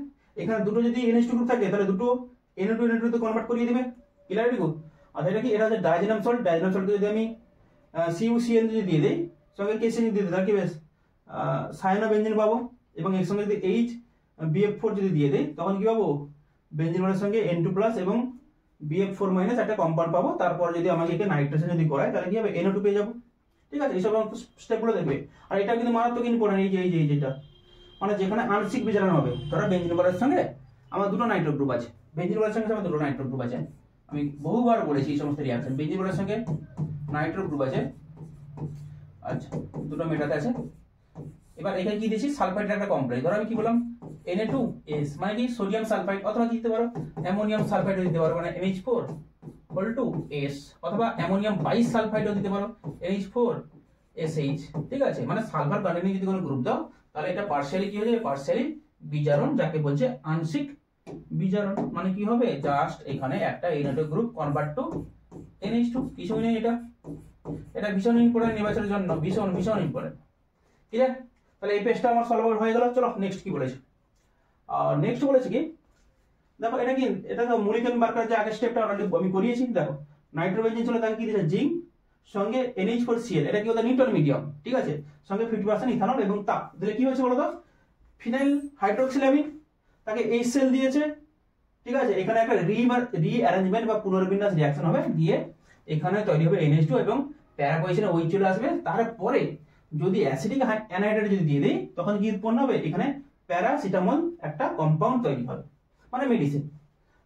এখানে দুটো যদি NH2 গ্রুপ থাকে, তাহলে দুটো NO2 NO2 তে কনভার্ট করিয়ে দিবে, ক্লিয়ার টুকু। আচ্ছা এটা কি, এটা হচ্ছে ডাইজেনাম সল্ট। ডাইজেনাম সল্টকে যদি আমি CuCN যদি দিয়ে দিই, সঙ্গে KCN যদি দিয়ে দিই, তাহলে কি বেশ সায়ানোবেঞ্জিন পাবো। এবং এর সঙ্গে যদি BF4 যদি দিয়ে দেই, তখন কি পাবো, বেঞ্জিনের সঙ্গে N2+ এবং BF4- একটা কম্পাউন্ড পাবো। তারপর যদি আমাকে একে নাইট্রেশন যদি করায়, তাহলে কি হবে, NO2 পেয়ে যাবো। ঠিক আছে, এইসব স্টেপগুলো দেখবে। আর এটা কিন্তু মারাত্মক ইম্পর্টেন্ট, এই যেটা মানে যেখানে আংশিক বিজারণ হবে, ধরো বেঞ্জিন বলের সঙ্গে আমার দুটো নাইট্রো গ্রুপ আছে, বেঞ্জিন বলের সঙ্গে আমার দুটো নাইট্রো গ্রুপ আছে। আমি বহুবার বলেছি এই সমস্ত রিঅ্যাকশন, বেঞ্জিন বলের সঙ্গে নাইট্রো গ্রুপ আছে, আচ্ছা দুটো মেটাতে আছে। এবার এখানে কি দিয়েছি, সালফাইডের একটা কমপ্লেক্স, ধরো আমি কি বললাম, Na2S, মানে কি সোডিয়াম সালফাইড, অথবা কি দিতে পারো অ্যামোনিয়াম সালফাইড দিতে পারো, মানে MH4(S), অথবা অ্যামোনিয়াম বাইসালফাইডও দিতে পারো, NH4SH। ঠিক আছে, মানে সালফার কন্টেনিং যদি কোনো গ্রুপ দাও, তাহলে এটা পার্শিয়ালি কি হয়ে যাবে, পার্শিয়ালি বিজারণ, যাকে বলছে আংশিক বিজারণ। মানে কি হবে, জাস্ট এখানে একটা Na2 group convert to NH2, কিছুই নেই। এটা ভীষণ ইম্পর্টেন্ট নির্বাচনের জন্য, ভীষণ ভীষণ ইম্পর্টেন্ট। ঠিক আছে, তাহলে এই পেজটা আমার সলভ হয়ে গেল। চলো নেক্সট কি বলেছে, নেক্সট বলেছে কি, দেখো এটা কি, এটা তো মুলিকেনবার্গার যে আগের স্টেপটা অলরেডি আমি করিয়েছি। দেখো নাইট্রোবেঞ্জিন ছিল, তাকে কি দিয়েছে, জিঙ্ক সঙ্গে NH4Cl, এটা কি ওদের নিউট্রাল মিডিয়াম। ঠিক আছে, সঙ্গে 50% ইথানল এবং তাপ দিলে কি হয়েছে বলো তো, ফিনাইল হাইড্রোক্সিলামিন, তাকে HCl দিয়েছে। ঠিক আছে, এখানে একটা রিঅ্যারেঞ্জমেন্ট বা পুনর্বিন্যাস রিঅ্যাকশন হবে, দিয়ে এখানে তৈরি হবে NH2 এবং প্যারা পজিশনে ওই চলে আসবে। তারপরে যদি অ্যাসিডিক অ্যানহাইড্রাইড যদি দিয়ে দেই, তখন কি উৎপন্ন হবে, এখানে প্যারাসিটামল একটা কম্পাউন্ড তৈরি হবে, মানে মেডিসিন।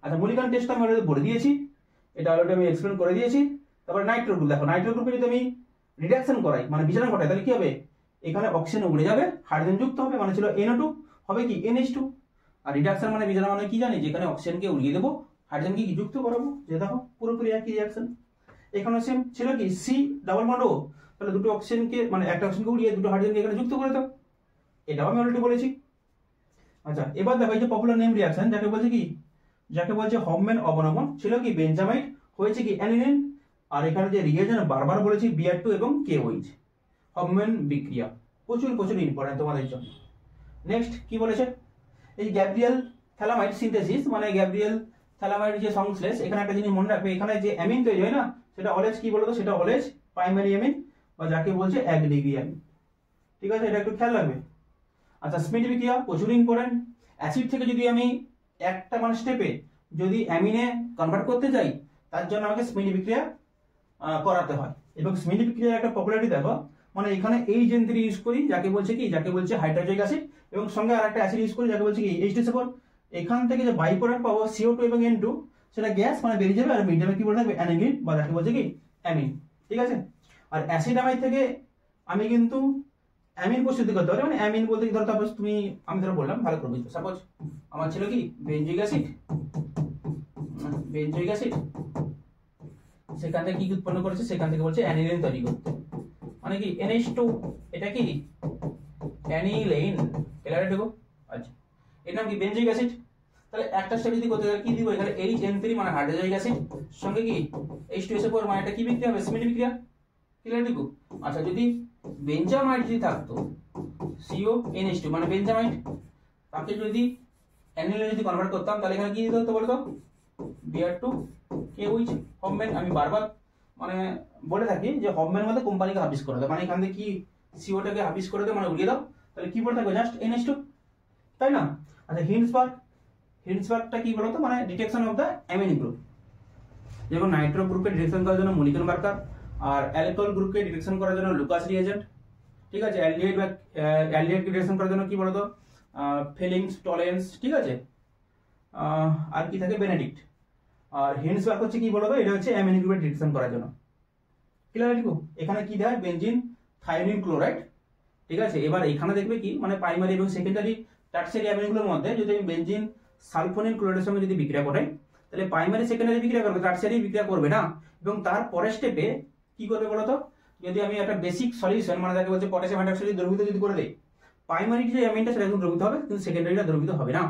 আচ্ছা মলিকুলার টেস্টটা আমি অলরেডি বলে দিয়েছি, এটা অলরেডি আমি এক্সপ্লেন করে দিয়েছি। তারপরে নাইট্রো গ্রুপ, দেখো নাইট্রো গ্রুপে যদি আমি রিডাকশন করাই, মানে বিজারণ ঘটাই, তাহলে কি হবে, এখানে অক্সিজেন উড়ে যাবে, হাইড্রোজেন যুক্ত হবে, মানে ছিল NO2, হবে কি NH2। আর রিডাকশন মানে বিজারণ মানে কি জানি, যেখানে অক্সিজেনকে উড়িয়ে দেবো, হাইড্রোজেনকে কি যুক্ত করাবো, যে দেখো পুরোপুরি একই রিঅ্যাকশন। এখানে সেম ছিল কি C⋯O, তাহলে দুটো অক্সিজেনকে, মানে একটা অক্সিজেনকে উড়িয়ে দুটো হাইড্রোজেনকে এখানে যুক্ত করে দাও, এটাও আমি অলরেডি বলেছি। আচ্ছা এবার দেখো এই যে পপুলার নেম রিঅ্যাকশন, যাকে বলছে কি, যাকে বলছে হফম্যান অবনমন, ছিল কি বেঞ্জামাইট, হয়েছে কি অ্যানিলিন। আর এখানে যে রিয়েজেন্ট বারবার বলেছি Br2 এবং KOH, হফম্যান বিক্রিয়া, প্রচুর প্রচুর ইম্পর্টেন্ট তোমাদের জন্য। নেক্সট কি বলেছে, এই গ্যাব্রিয়েল থ্যালামাইড সিনথেসিস, মানে গ্যাব্রিয়েল থ্যালামাইড যে সংশ্লেষ, এখানে একটা জিনিস মনে রাখবে, এখানে যে অ্যামিন তৈরি হয় না, সেটা অলওয়েজ কি বলতো, সেটা অলওয়েজ প্রাইমারি অ্যামিন, বা যাকে বলছে 1 ডিগ্রি অ্যামিন। ঠিক আছে, এটা একটু খেয়াল রাখবে। আচ্ছা স্মিথ বিক্রিয়া প্রচুর ইম্পর্টেন্ট। অ্যাসিড থেকে যদি আমি একটা মানে স্টেপে যদি অ্যামিনে কনভার্ট করতে যাই, তার জন্য আমাকে স্মিথ বিক্রিয়া করাতে হয়। এবং স্মিথ বিক্রিয়ার একটা পপুলারিটি দেখো, মানে এখানে H3 ইউজ করি, যাকে বলছে কি, যাকে বলছে হাইড্রোক্লোরিক অ্যাসিড, এবং সঙ্গে আরেকটা অ্যাসিড ইউজ করি, যাকে বলছে কি H2SO4। এখান থেকে যে বাই প্রোডাক্ট পাবো CO2 এবং N2, সেটা গ্যাস মানে বেরিয়ে যাবে, আর মিডিয়ামে কি বলে থাকবে, অ্যানিলিন, বা যাকে বলছে কি অ্যামিন। ঠিক আছে, আর অ্যাসিড অ্যামাইড থেকে আমি কিন্তু অ্যামিন প্রস্তুতি করতে পারি, মানে অ্যামিন বলতে কি, ধরো তারপর তুমি, আমি ধরো বললাম ভালো করে বুঝতে, সাপোজ আমার ছিল কি বেঞ্জয়িক অ্যাসিড, সেখান থেকে কি উৎপন্ন করেছে, সেখান থেকে বলছে অ্যানিলিন তৈরি করতে, মানে কি NH2, এটা কি অ্যানিলিন, ক্লিয়ার দেখো। আচ্ছা এর নাম কি বেঞ্জয়িক অ্যাসিড। তাহলে একটা স্টেপ যদি করতে গেলে কি দিব, এখানে HN3 মানে হাইড্রোক্লোরিক অ্যাসিড, সঙ্গে কি H2SO4, মানে এটা কি বিক্রিয়া হবে, স্মিথ বিক্রিয়া, ক্লিয়ার দেখো। আচ্ছা যদি বেঞ্জামাইট যদি থাকতো, CONH2 মানে বেঞ্জামাইট, তাকে যদি অ্যানিলিনে যদি কনভার্ট করতাম, তাহলে এখানে কি দিতে হতো বলতো, Br2 KOH, হফম্যান। আমি বারবার মানে বলে থাকি যে হফম্যান মধ্যে কোম্পানিকে হাফিস করে দাও, মানে এখান থেকে কি CO টাকে হাফিস করে দাও, মানে উড়িয়ে দাও, তাহলে কি পড়ে থাকবে, জাস্ট NH2, তাই না। আচ্ছা হিন্ডসবার্গটা কি বলতো, মানে detection of the amino group, যেমন নাইট্রো গ্রুপকে ডিটেকশন করার জন্য মুলিকেনবার্গার, আর অ্যালকোহল গ্রুপকে ডিটেকশন করার জন্য লুকাস রিএজেন্ট। ঠিক আছে, অ্যালডিহাইড ডিটেকশন করার জন্য কি বলতো, ফেলিংস টলেন্স। ঠিক আছে, আর কি থাকে বেনেডিক্ট। আর হেন্সবার্গ হচ্ছে কি বলতো, এটা হচ্ছে অ্যামিনো গ্রুপের ডিটেকশন করার জন্য। ক্লিয়ার লিখো, এখানে কি দেয় বেনজিন থায়োনিন ক্লোরাইড, ঠিক আছে। এবার এখানে দেখবে কি মানে প্রাইমারি এবং সেকেন্ডারি টার্সিয়ারি অ্যামিনোগুলোর মধ্যে যদি আমি বেনজিন সালফোনিল ক্লোরাইডের সঙ্গে যদি বিক্রিয়া করাই, তাহলে প্রাইমারি সেকেন্ডারি বিক্রিয়া করবে, টার্সিয়ারি বিক্রিয়া করবে না। এবং তার পরের স্টেপে কি করবে বলতো, যদি আমি একটা বেসিক সলিউশন মানে যাকে বলছে পটাশিয়াম হাইড্রোক্সাইড দ্রবীভূত যদি করে দেই, প্রাইমারি যে অ্যামিনটা সেটা কিন্তু দ্রবীভূত হবে, কিন্তু সেকেন্ডারিটা দ্রবীভূত হবে না।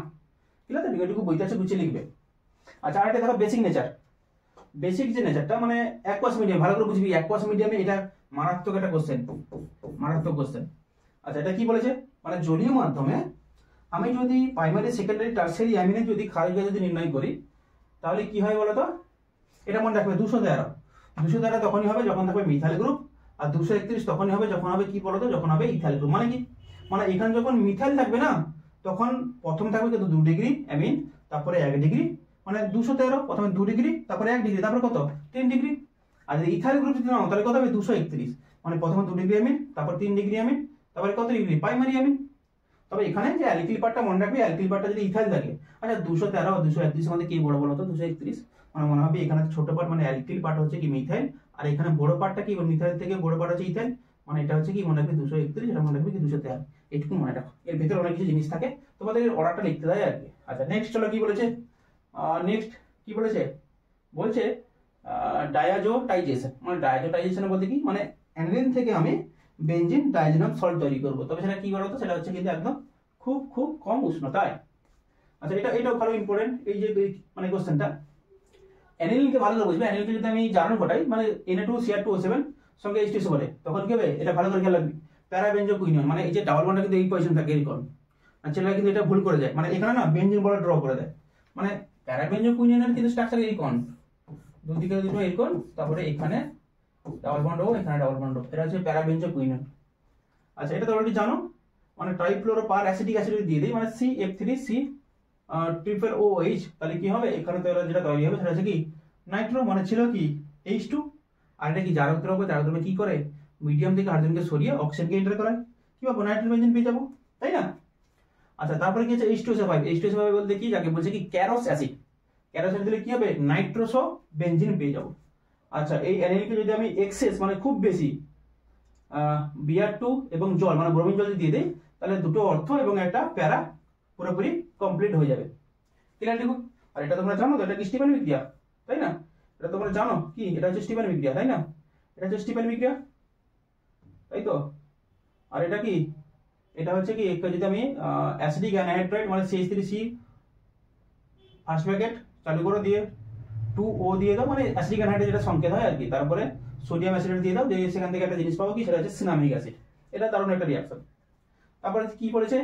ঠিক আছে, এটুকু বইতে আছে, গুছিয়ে লিখবে। আচ্ছা, আরেকটা দেখো বেসিক নেচার। বেসিক যে নেচারটা মানে অ্যাকুয়াস মিডিয়াম, ভালো করে বুঝবি, অ্যাকুয়াস মিডিয়ামে এটা মারাত্মক একটা কোশ্চেন, মারাত্মক কোশ্চেন। আচ্ছা, এটা কি বলেছে মানে জলীয় মাধ্যমে আমি যদি প্রাইমারি সেকেন্ডারি টার্সিয়ারি অ্যামিনের যদি ক্ষারীয় যদি নির্ণয় করি, তাহলে কি হয় বলতো, এটা মনে রাখবে 213 তখনই হবে যখন থাকবে মিথাইল গ্রুপ, আর 231 তখনই হবে যখন হবে কি বলতো, যখন হবে ইথাইল গ্রুপ। মানে কি, মানে এখানে যখন মিথাইল থাকবে না, তখন প্রথম থাকবে কিন্তু 2 ডিগ্রি অ্যামিন, তারপরে 1 ডিগ্রি, মানে 213 প্রথমে 2 ডিগ্রি, তারপরে 1 ডিগ্রি, তারপরে কত 3 ডিগ্রি। আর যদি ইথাইল গ্রুপ যদি নাও তাহলে কত হবে 231, মানে প্রথমে 2 ডিগ্রি অ্যামিন, তারপর 3 ডিগ্রি অ্যামিন, তারপরে কত ডিগ্রি প্রাইমারি অ্যামিন। তবে এখানে যে অ্যালকিল পার্টটা মনে রাখবে, অ্যালকিল পার্টটা যদি ইথাইল থাকে। আচ্ছা, 213 আর 231 এর মধ্যে কি বড় বলো তো, 231 মানে মনে হবে এখানে ছোট পার্ট মানে অ্যালকিল পার্ট হচ্ছে কি মিথাইল, আর এখানে বড় পার্টটা কি মিথাইল থেকে বড় পার্ট হচ্ছে ইথাইল, মানে এটা হচ্ছে কি মনে রাখবে 231, এটা মনে রাখবে কি 213, এইটুকু মনে রাখো। এর ভিতরে অনেক কিছু জিনিস থাকে, তোমাদের এর অর্ডারটা লিখতে দেয় আর কি। আচ্ছা, নেক্সট চলো কি বলেছে, নেক্সট কি বলেছে, বলছে ডায়াজোটাইজেশন। মানে ডায়াজোটাইজেশন বলতে কি মানে অ্যানিলিন থেকে আমি বেনজিন ডাইজেনাম সল্ট তৈরি করব, তবে সেটা কি বলতো, সেটা হচ্ছে কিন্তু একদম খুব খুব কম উষ্ণতায়। আচ্ছা, এটাও ভালো ইম্পর্টেন্ট, এই যে মানে কোশ্চেনটা অ্যানিলিনকে ভালো করে বুঝবে। অ্যানিলিনকে যদি আমি জারণ ঘটাই মানে Na2Cr2O7 সঙ্গে H2SO বলে, তখন কি হবে এটা ভালো করে খেয়াল রাখবি, প্যারাবেনজোকুইনন, মানে এই যে ডাবল বন্ডটা কিন্তু এই পজিশন থাকে এরকম। আর ছেলেরা কিন্তু এটা ভুল করে যায়, মানে এখানে না বেনজিন বলে ড্র করে দেয়, মানে প্যারাবেনজোকুইননের কিন্তু স্ট্রাকচার এরকম, দুদিকে দুটো এরকম, তারপরে এখানে ডাবল বন্ড ও এখানে ডাবল বন্ড, এটা হচ্ছে প্যারাবেনজোকুইনন। আচ্ছা, এটা তো অলরেডি জানো, মানে ট্রাইফ্লোরোপার অ্যাসিটিক অ্যাসিড দিয়ে দেই মানে CF3C ট্রিপল OH, তাহলে কি হবে এখানে তো যেটা তৈরি হবে সেটা হচ্ছে কি নাইট্রো, মানে ছিল কি H2, আর এটা কি জারক দ্রব্য, জারক দ্রব্য কি করে মিডিয়াম থেকে হাইড্রোজেনকে সরিয়ে অক্সিজেনকে এন্টার করায়, কি পাবো নাইট্রোজেন বেনজিন পেয়ে যাবো, তাই না। আচ্ছা, তারপরে কি আছে H2SO5, H2SO5 বলতে কি যাকে বলছে কি ক্যারোস অ্যাসিড, ক্যারোস অ্যাসিড দিলে কি হবে নাইট্রোসো বেনজিন পেয়ে যাবো। আচ্ছা, এই অ্যানিলকে যদি আমি এক্সেস মানে খুব বেশি Br2 এবং জল মানে ব্রোমিন জল দিয়ে দেই, তাহলে দুটো অর্থ এবং একটা প্যারা পুরোপুরি কমপ্লিট হয়ে যাবে। ক্লিয়ার দেখো, আর এটা তোমরা জানো তো এটা কি স্টিফেন বিক্রিয়া, তাই না, এটা তোমরা জানো কি এটা হচ্ছে স্টিফেন বিক্রিয়া, তাই না, এটা হচ্ছে স্টিফেন বিক্রিয়া, তাই তো। আর এটা কি, এটা হচ্ছে কি যদি আমি অ্যাসিডিক অ্যানহাইড্রাইড মানে CH3C ফার্স্ট ব্র্যাকেট চালু করে দিয়ে 2O দিয়ে দাও, মানে অ্যাসিডিক অ্যানহাইড্রাইড যেটা সংকেত হয় আর কি, তারপরে সোডিয়াম অ্যাসিড দিয়ে দাও, দিয়ে সেখান থেকে একটা জিনিস পাবো কি সেটা হচ্ছে সিনামিক অ্যাসিড, এটা দারুণ একটা রিঅ্যাকশন। তারপরে কি করেছে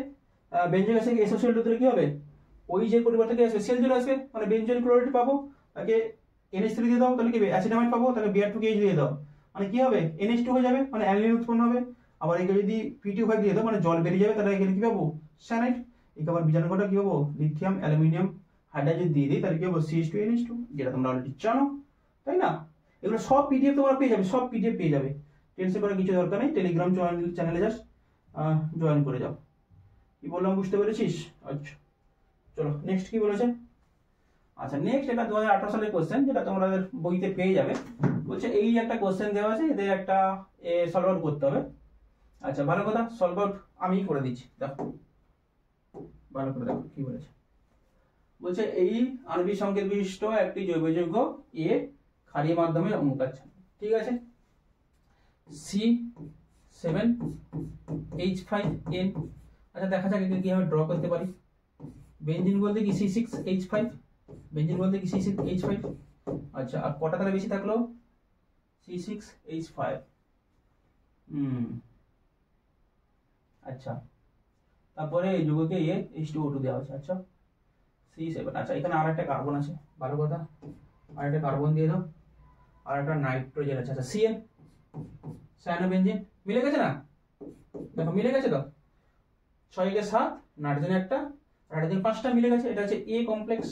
বেনজোইক অ্যাসিড এসোসিয়েট দিলে কি হবে, ওই যে পরিবার থেকে স্পেশাল চলে আসবে, মানে বেনজোইল ক্লোরাইড পাবো, তাকে NH3 দিয়ে দাও, তাহলে কি হবে অ্যাসিডামাইড পাবো, তাকে Br2KH দিয়ে দাও, মানে কি হবে NH2 হয়ে যাবে, মানে অ্যানিলিন উৎপন্ন হবে। আবার একে যদি P2O5 দিয়ে দাও মানে জল বেরিয়ে যাবে, তাহলে এখানে কি পাবো সায়ানাইড। একে আবার বিজানুঘটা কি পাবো লিথিয়াম অ্যালুমিনিয়াম হাইড্রাইড যদি দিয়ে দিই, তাহলে কি পাবো CH2NH2, যেটা তোমরা অলরেডি জানো, তাই না। এগুলো সব PDF তোমরা পেয়ে যাবে, সব PDF পেয়ে যাবে, টেনশন করার কিছু দরকার নেই, টেলিগ্রাম চ্যানেলে জাস্ট জয়েন করে যাও। কি বললাম বুঝতে পেরেছিস? আচ্ছা, চলো নেক্সট কি বলেছে। আচ্ছা, নেক্সট এটা 2018 সালের কোশ্চেন, যেটা তোমাদের বইতে পেয়ে যাবে। বলছে এই একটা কোশ্চেন দেওয়া আছে, এদের একটা সলভ আউট করতে হবে। আচ্ছা, ভালো কথা, সলভ আউট আমি করে দিচ্ছি, দেখো ভালো করে দেখো কি বলেছে। বলছে এই আণবিক সংকেত বিশিষ্ট একটি জৈব যৌগ A ক্ষারীয় মাধ্যমে অণু আছে, ঠিক আছে, C7H5N। আচ্ছা, দেখা যাক একে কিভাবে ড্র করতে পারি। বেনজিন বলতে কি C6H5, বেনজিন বলতে কি C6H5। আচ্ছা, আর কটা তাহলে বেশি থাকলো C6H5। আচ্ছা, তারপরে এই যৌগকে H2O2 দেওয়া আছে। আচ্ছা, C7। আচ্ছা, এখানে আর একটা কার্বন আছে, ভালো কথা, আর একটা কার্বন দিয়ে দাও, আর একটা নাইট্রোজেন আছে। আচ্ছা, CN সায়ানোবেনজিন মিলে গেছে না, দেখো মিলে গেছে তো, 6 কে 7 নাইট্রোজেন একটা, হাইড্রোজেন 5টা মিলে গেছে, এটা হচ্ছে A কমপ্লেক্স,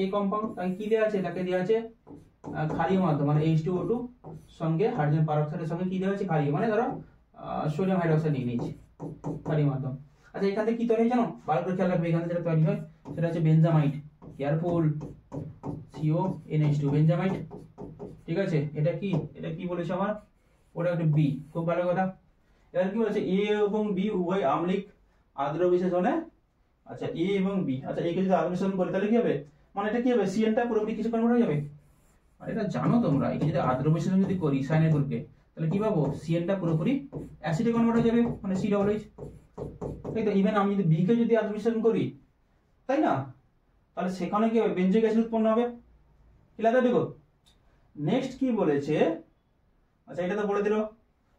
A কম্পাউন্ড। তাই কি দেওয়া আছে, এটাকে দেওয়া আছে ক্ষারীয় মাধ্যম, মানে H2O2 সঙ্গে হাইড্রোজেন পারঅক্সাইডের সঙ্গে কি দেওয়া আছে ক্ষারীয়, মানে ধরো সোডিয়াম হাইড্রোক্সাইড নিয়ে নিয়েছি, ক্ষারীয় মাধ্যম। আচ্ছা, এখান থেকে কি তৈরি হয় জানো, ভালো করে খেয়াল রাখবে, এখানে যেটা তৈরি হয় সেটা হচ্ছে বেনজামাইড। Careful, CONH2 বেঞ্জামাইট। ঠিক আছে, এটা কি বলেছে আমার, ওটা একটা বি, খুব ভালো কথা। এবার কি বলেছে, এ এবং বি উভয় আম্লিক আদ্র বিশেষণে, আচ্ছা এ এবং বি, আচ্ছা একে যদি আদ্র বিশেষণ করি তাহলে কি হবে, মানে এটা কি হবে, সিএনটা পুরোপুরি কিছু কনভার্ট হয়ে যাবে। আর এটা জানো তোমরা, একে যদি আদ্র বিশেষণ যদি করি সাইনের গ্রুপকে, তাহলে কি পাবো, সিএনটা পুরোপুরি অ্যাসিডে কনভার্ট হয়ে যাবে, মানে COOH। তাই তো, ইভেন আমি যদি বি কে যদি আদ্র বিশেষণ করি, তাই না, তাহলে সেখানে কি হবে, বেঞ্জয়িক অ্যাসিড উৎপন্ন হবে। ক্লিয়ার দেখো। নেক্সট কি বলেছে, আচ্ছা এটা তো বলে দিল।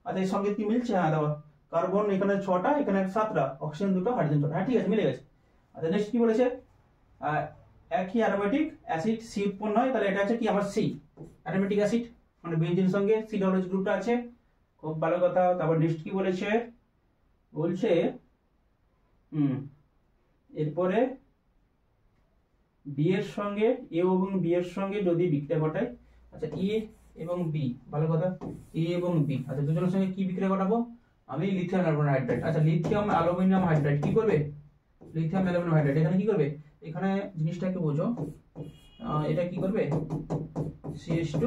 আচ্ছা এই সঙ্গে কি মিলছে, হ্যাঁ দাও, কার্বন এখানে 6টা, এখানে 7টা, অক্সিজেন 2টো, হাইড্রোজেন 6টা, হ্যাঁ ঠিক আছে মিলে গেছে। আচ্ছা নেক্সট কি বলেছে, একই অ্যারোমেটিক অ্যাসিড সি উৎপন্ন হয়, তাহলে এটা হচ্ছে কি আমার সি অ্যারোমেটিক অ্যাসিড, মানে বেঞ্জিন সঙ্গে COOH গ্রুপটা আছে, খুব ভালো কথা। তারপর নেক্সট কি বলেছে, বলছে এরপরে বি এর সঙ্গে, এ এবং বি এর সঙ্গে যদি বিক্রিয়া ঘটায়, আচ্ছা এ এবং বি, ভালো কথা, এ এবং বি, আচ্ছা দুজনের সঙ্গে কি বিক্রিয়া ঘটাবো, আমি লিথিয়াম অ্যালুমিনিয়াম হাইড্রাইড, আচ্ছা লিথিয়াম অ্যালুমিনিয়াম হাইড্রাইড কি করবে, লিথিয়াম অ্যালুমিনিয়াম হাইড্রাইড এখানে কি করবে, এখানে জিনিসটাকে বোঝো, এটা কি করবে, CH2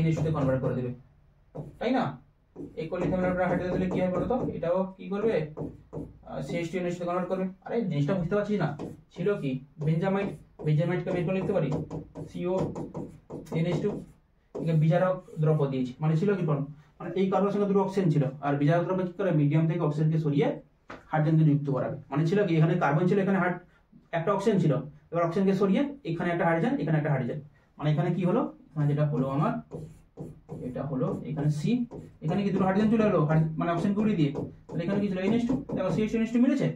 NH2 তে কনভার্ট করে দেবে, তাই না। এই লিথিয়াম অ্যালুমিনিয়াম হাইড্রাইড দিলে কি হয় বলো তো, এটাও কি করবে, CH2 NH2 তে কনভার্ট করবে। আরে জিনিসটা বুঝতে পারছিস না, ছিল কি বেঞ্জামাইট, বেঞ্জামাইটকে বের করে লিখতে পারি CONH2, এখানে বিজারক দ্রব্য দিয়েছি, মানে ছিল কি কোন, মানে এই কার্বনের সঙ্গে দুটো অক্সিজেন ছিল, আর বিজারক দ্রব্য কি করে, মিডিয়াম থেকে অক্সিজেনকে সরিয়ে হাইড্রোজেনকে যুক্ত করাবে, মানে ছিল কি এখানে কার্বন ছিল, এখানে একটা অক্সিজেন ছিল, এবার অক্সিজেনকে সরিয়ে এখানে একটা হাইড্রোজেন, এখানে একটা হাইড্রোজেন, মানে এখানে কি হলো, এখানে যেটা হলো আমার, এটা হলো এখানে সি, এখানে কি দুটো হাইড্রোজেন চলে এলো, মানে অক্সিজেন উড়িয়ে দিয়ে, তাহলে এখানে কি ছিল NH2, দেখো CH2 NH2 মিলেছে,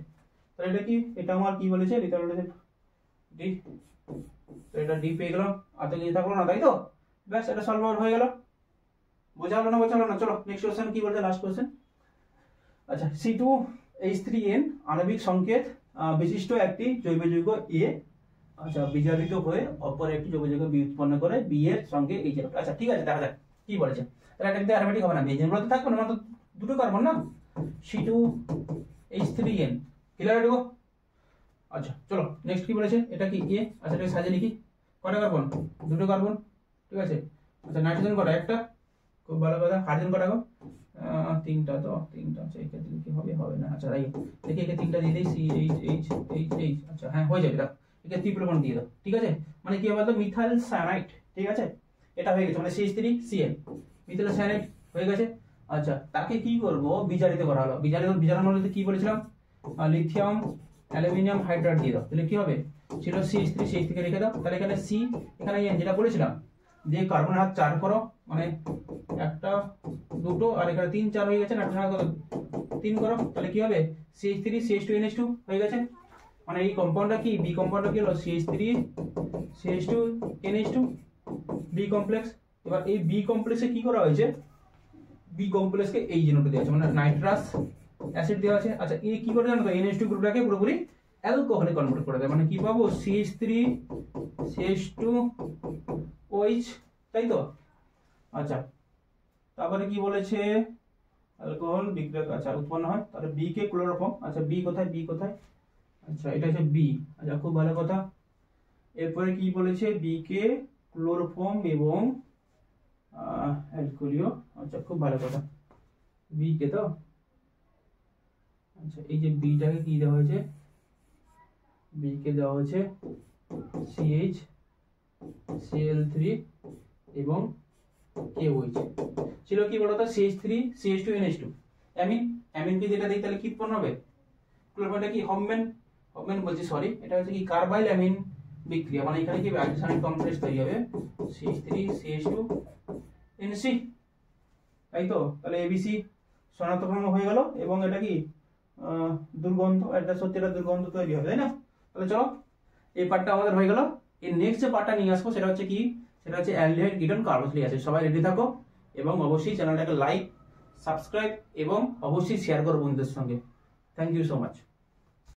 তাহলে এটা কি, এটা আমার কি বলেছে, এটা বলেছে ডি, তো এটা ডি পেয়ে গেলাম, আর তো কিছু থাকলো না, তাই তো, ব্যাস এটা সলভ আউট হয়ে গেল। বোঝা হলো না, চলো নেক্সট কোশ্চেন কি বলছে, লাস্ট কোশ্চেন। আচ্ছা C2H3N আণবিক সংকেত বিশিষ্ট একটি জৈব যৌগ A, আচ্ছা বিজারিত হয়ে অপর একটি জৈব যৌগ B উৎপন্ন করে, B এর সঙ্গে এই যে, আচ্ছা ঠিক আছে দেখা যাক কি বলেছে। তাহলে এটা কিন্তু অ্যারোমেটিক হবে না, বেঞ্জিন বলতে থাকবে না, মানে দুটো কার্বন না, C2H3N, ক্লিয়ার দেখো। আচ্ছা চলো নেক্সট কি বলেছে, এটা কি A, আচ্ছা এটা সাজিয়ে লিখি, কয়টা কার্বন, দুটো কার্বন, ঠিক আছে। আচ্ছা নাইট্রোজেন কটা, একটা, খুব ভালো কথা। হাইড্রোজেন কটা গো, তিনটা, তো তিনটা, আচ্ছা একে দিলে কি হবে না, আচ্ছা রাইট, দেখি একে তিনটা দিয়ে দিই, CH, আচ্ছা হ্যাঁ হয়ে যাবে, দাও একে ত্রিপ্রোপণ দিয়ে দাও, ঠিক আছে। মানে কি হবে, মিথাইল সায়ানাইড, ঠিক আছে, এটা হয়ে গেছে, মানে CH3Cl মিথাইল সায়ানাইড হয়ে গেছে। আচ্ছা তাকে কি করব, বিজারিত করা হলো, বিজারণ বলতে কি বলেছিলাম, লিথিয়াম অ্যালুমিনিয়াম হাইড্রাইড দিয়ে দাও, তাহলে কি হবে, ছিল CH3, CH থেকে রেখে দাও, তাহলে এখানে C, এখানে N যেটা বলেছিলাম, দিয়ে কার্বন হাত 4 করো, মানে একটা দুটো, আর এখানে 3 4 হয়ে গেছে, নাইট্রোজেন কত 3 করো, তাহলে কি হবে, CH3 CH2 NH2 হয়ে গেছে। মানে এই কম্পাউন্ডটা কি, বি কম্পাউন্ডটা কি হলো, CH3 CH2 NH2 B complex. এবার এই বি কমপ্লেক্সে কি করা হয়েছে, বি কমপ্লেক্সকে এই জিনিসটা দেওয়া আছে, মানে নাইট্রাস অ্যাসিড দেওয়া আছে। আচ্ছা এই কি করে জানো তো, NH2 গ্রুপটাকে পুরোপুরি অ্যালকোহলে কনভার্ট করে দেয়, মানে কি পাবো, CH3 CH2OH, তাই তো। আচ্ছা তারপরে কি বলেছে, অ্যালকোহল বিক্রিয়া, আচ্ছা উৎপন্ন হয়, তাহলে বি কে ক্লোরোফর্ম, আচ্ছা বি কোথায়, আচ্ছা এটা হচ্ছে বি, আচ্ছা খুব ভালো কথা। এরপরে কি বলেছে, বি কে ক্লোরোফর্ম এবং অ্যালকোহলীয়, আচ্ছা খুব ভালো কথা, বি কে তো, আচ্ছা এই যে বিটাকে কি দেওয়া হয়েছে, বি কে দেওয়া হয়েছে CH Cl3 এবং KOH, ছিল কি বলতো, CH3 CH2 NH2, অ্যামিন কি যেটা দিই তাহলে কি উৎপন্ন হবে, ক্লোরোফর্মটা কি হবমেন বলছি সরি, এটা হচ্ছে কি কার্বাইল অ্যামিন বিক্রিয়া, মানে এখানে কি আইসোসাইনিক কমপ্লেক্স তৈরি হবে, CH3 CH2 NC, তাই তো। তাহলে ABC শনাক্তকরণ হয়ে গেল, এবং এটা কি দুর্গন্ধ, এটা সত্যি একটা দুর্গন্ধ তৈরি হবে, তাই না। তাহলে চলো এই পার্টটা আমাদের হয়ে গেল। এর নেক্সট যে পার্টটা নিয়ে আসবো সেটা হচ্ছে কি, সেটা হচ্ছে অ্যালডিহাইড কিটোন কার্বক্সিলিক অ্যাসিড। সবাই রেডি থাকো, এবং অবশ্যই চ্যানেলটাকে লাইক, সাবস্ক্রাইব এবং অবশ্যই শেয়ার করো বন্ধুদের সঙ্গে। Thank you so much.